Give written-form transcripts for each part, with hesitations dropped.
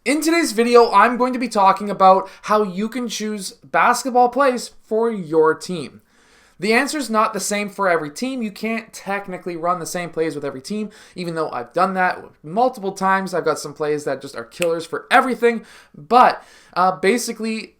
In today's video, I'm going to be talking about how you can choose basketball plays for your team. The answer is not the same for every team. You can't technically run the same plays with every team, even though I've done that multiple times. I've got some plays that just are killers for everything, but basically,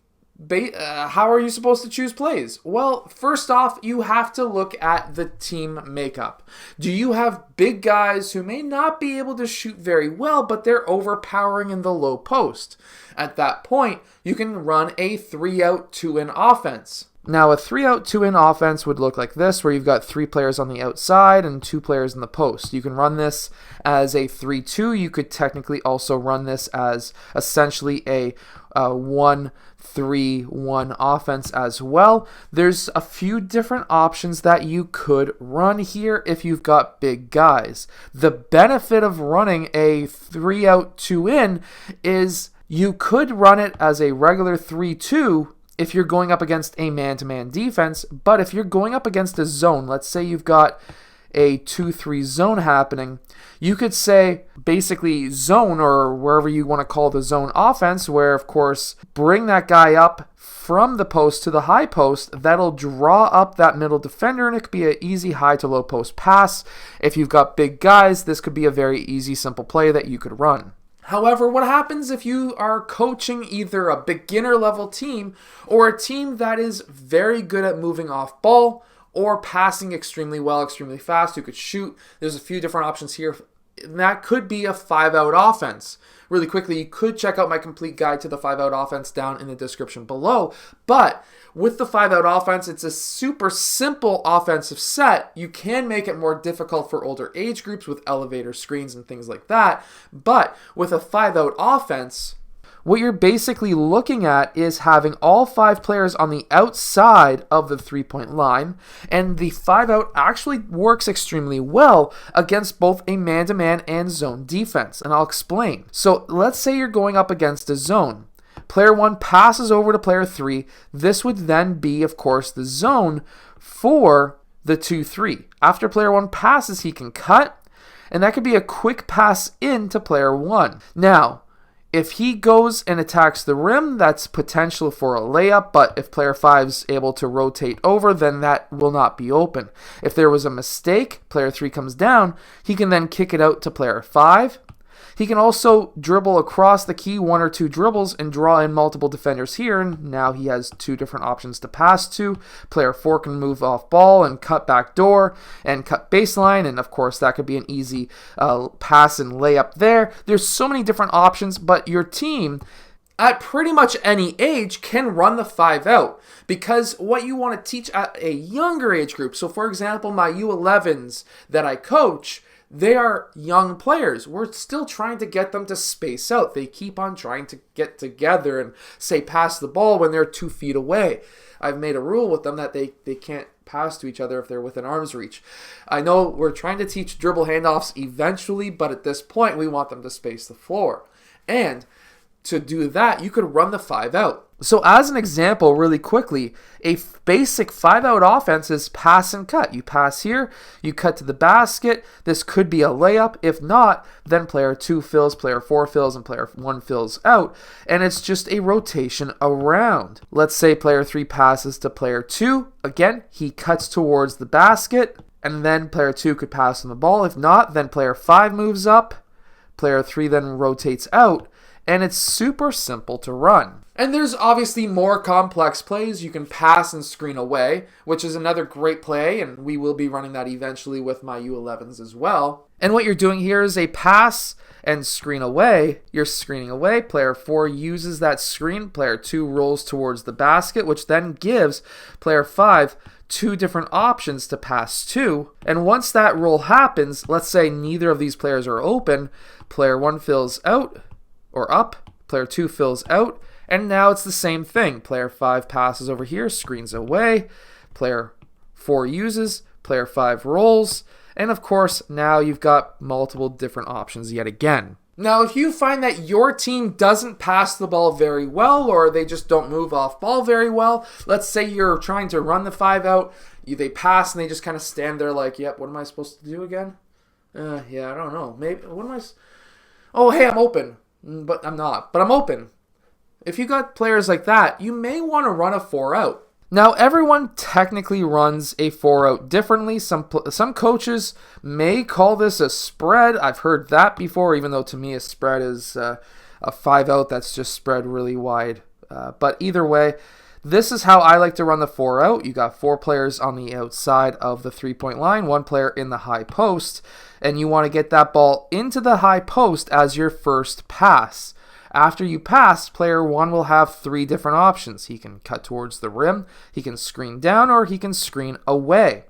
how are you supposed to choose plays? Well, first off, you have to look at the team makeup. Do you have big guys who may not be able to shoot very well, but they're overpowering in the low post? At that point, you can run a 3-out, 2-in offense. Now, a 3-out, 2-in offense would look like this, where you've got 3 players on the outside and 2 players in the post. You can run this as a 3-2. You could technically also run this as essentially a 1-3-1 offense as well. There's a few different options that you could run here if you've got big guys. The benefit of running a 3-out, 2-in is you could run it as a regular 3-2 if you're going up against a man-to-man defense, but if you're going up against a zone, let's say you've got a 2-3 zone happening, you could say basically zone, or wherever you want to call the zone offense, where of course bring that guy up from the post to the high post. That'll draw up that middle defender, and it could be an easy high to low post pass. If you've got big guys, this could be a very easy, simple play that you could run. However, what happens if you are coaching either a beginner level team or a team that is very good at moving off ball or passing extremely well, extremely fast, who could shoot? There's a few different options here. And that could be a 5-out offense. Really quickly, you could check out my complete guide to the 5-out offense down in the description below. But with the 5-out offense, it's a super simple offensive set. You can make it more difficult for older age groups with elevator screens and things like that. But with a 5-out offense, what you're basically looking at is having all 5 players on the outside of the 3-point line, and the 5-out actually works extremely well against both a man-to-man and zone defense, and I'll explain. So let's say you're going up against a zone. Player 1 passes over to player 3. This would then be, of course, the zone for the 2-3. After player 1 passes, he can cut, and that could be a quick pass in to player 1. Now, if he goes and attacks the rim, that's potential for a layup, but if player 5 is able to rotate over, then that will not be open. If there was a mistake, player 3 comes down, he can then kick it out to player 5. He can also dribble across the key, 1 or 2 dribbles, and draw in multiple defenders here, and now he has 2 different options to pass to. Player 4 can move off ball and cut back door and cut baseline, and of course that could be an easy pass and layup there. There's so many different options, but your team at pretty much any age can run the 5-out, because what you want to teach at a younger age group, so for example my U11s that I coach, they are young players. We're still trying to get them to space out. They keep on trying to get together and say pass the ball when they're 2 feet away. I've made a rule with them that they can't pass to each other if they're within arm's reach. I know we're trying to teach dribble handoffs eventually, but at this point we want them to space the floor. And to do that, you could run the 5-out. So as an example, really quickly, a basic 5-out offense is pass and cut. You pass here, you cut to the basket. This could be a layup. If not, then player 2 fills, player 4 fills, and player 1 fills out. And it's just a rotation around. Let's say player 3 passes to player 2. Again, he cuts towards the basket, and then player 2 could pass on the ball. If not, then player 5 moves up. Player 3 then rotates out. And it's super simple to run. And there's obviously more complex plays. You can pass and screen away, which is another great play, and we will be running that eventually with my U11s as well. And what you're doing here is a pass and screen away. You're screening away. Player 4 uses that screen. Player 2 rolls towards the basket, which then gives player 5 2 different options to pass to. And once that roll happens, let's say neither of these players are open, player 1 fills out or up, player 2 fills out, and now it's the same thing. Player 5 passes over here, screens away, player 4 uses, player 5 rolls, and of course now you've got multiple different options yet again. Now, if you find that your team doesn't pass the ball very well, or they just don't move off ball very well, let's say you're trying to run the 5-out, they pass and they just kind of stand there like, yep, what am I supposed to do again? Yeah, I don't know. Maybe, oh, hey, I'm open. but I'm not. But I'm open. If you got players like that, you may want to run a 4-out. Now, everyone technically runs a 4-out differently. Some coaches may call this a spread. I've heard that before, even though to me a spread is a 5-out that's just spread really wide. But either way, this is how I like to run the 4-out. You got 4 players on the outside of the 3-point line, 1 player in the high post, and you want to get that ball into the high post as your first pass. After you pass, player 1 will have 3 different options. He can cut towards the rim, he can screen down, or he can screen away.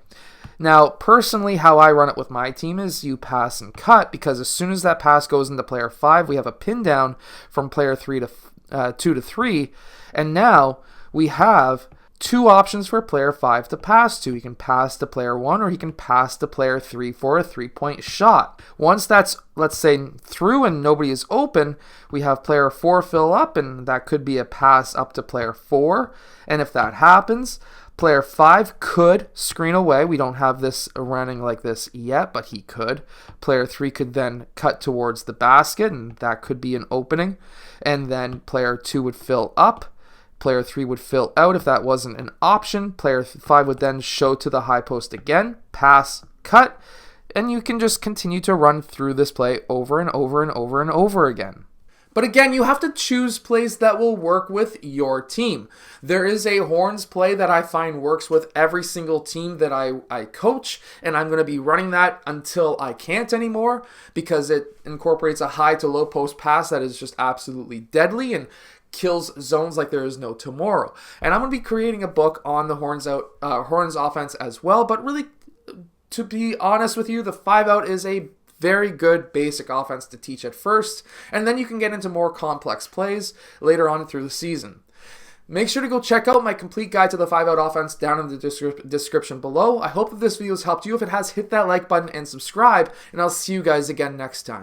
Now, personally, how I run it with my team is you pass and cut, because as soon as that pass goes into player 5, we have a pin down from player 2 to 3, and now we have 2 options for player 5 to pass to. He can pass to player 1 or he can pass to player 3 for a 3-point shot. Once that's, let's say, through and nobody is open, we have player 4 fill up, and that could be a pass up to player 4. And if that happens, player 5 could screen away. We don't have this running like this yet, but he could. Player 3 could then cut towards the basket, and that could be an opening. And then player 2 would fill up. Player 3 would fill out if that wasn't an option. Player 5 would then show to the high post again, pass, cut, and you can just continue to run through this play over and over and over and over again. But again, you have to choose plays that will work with your team. There is a horns play that I find works with every single team that I coach, and I'm going to be running that until I can't anymore, because it incorporates a high to low post pass that is just absolutely deadly and kills zones like there is no tomorrow. And I'm going to be creating a book on the horns offense as well, but really, to be honest with you, the 5-out is a very good basic offense to teach at first, and then you can get into more complex plays later on through the season. Make sure to go check out my complete guide to the 5-out offense down in the description below. I hope that this video has helped you. If it has, hit that like button and subscribe, and I'll see you guys again next time.